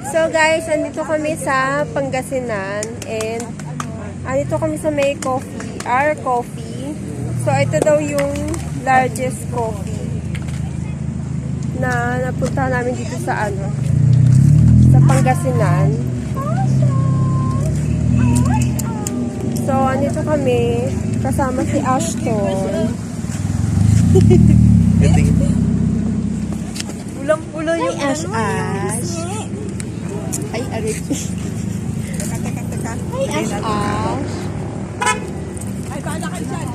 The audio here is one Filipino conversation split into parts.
So guys, andito kami sa Pangasinan and andito kami sa may coffee, our coffee. So ito daw yung largest coffee na napunta namin dito sa sa Pangasinan. So andito kami kasama si Ashton. Ulang-ulo yung Ash. Ay, aray. Teka. Hi, Ash. Ay, bala kayo dyan.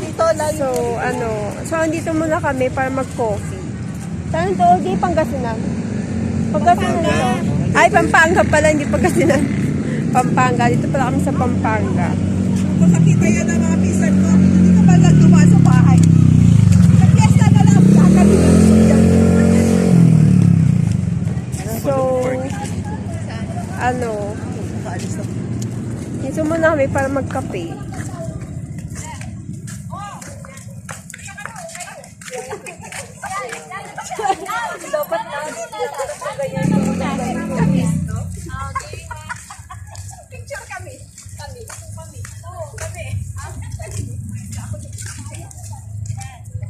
Dito. Layo. So andito muna kami para mag-coffee. Saan to? Di Pangasinan. Pangasinan ito. Ay, Pampanga pala, hindi Pangasinan. Pampanga. Dito pala kami sa Pampanga. Kung nakita yan ang mga pisan ko, hindi ka ba lang dumaan sa bahay? Sa piyesta na lang, kakalimutan ko yan. So, dito muna kami para magkape. Dapat na. Picture kami.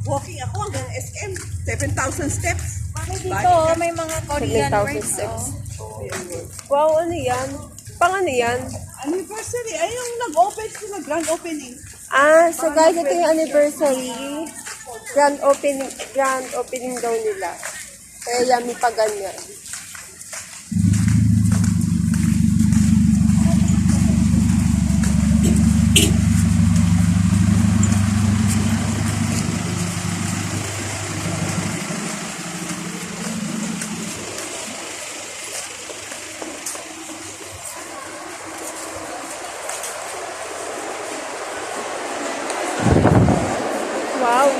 Walking ako hanggang SM. 7,000 steps. Dito, may mga Korean 7,000 words. steps. Wow, ano yan? Pang ano yan? Anniversary. Ay, yung nag-open sila, grand opening. So guys, ito yung anniversary. Grand opening daw nila. Kaya yummy pa ganyan. Wow!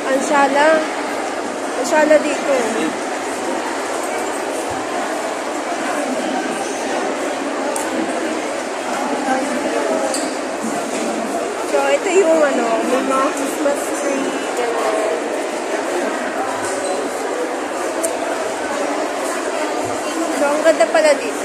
Ang shala dito. So, ito yung may mga Christmas tree, gano'n. So, ang ganda pala dito.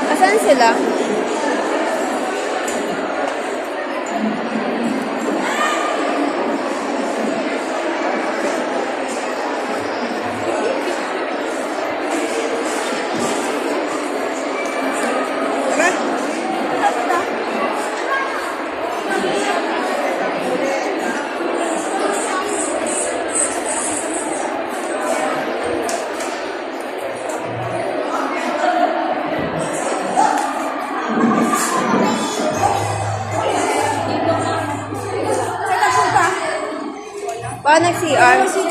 Asan sila? Paano nag-CR? So,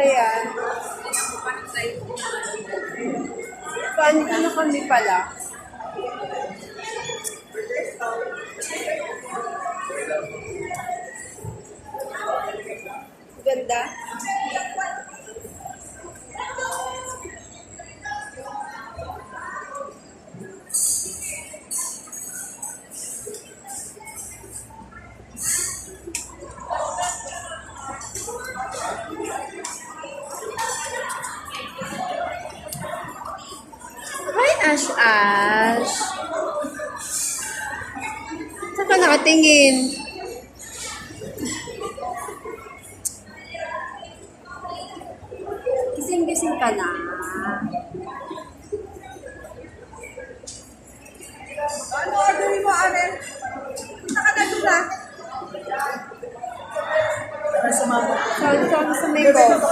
ayan. Paano na kami pala? Ganda. Hi, Ash. Saan ka nakatingin? Gising-gising ka na. Ano orderin mo, Aren? Para sumama. Saan sa may coffee?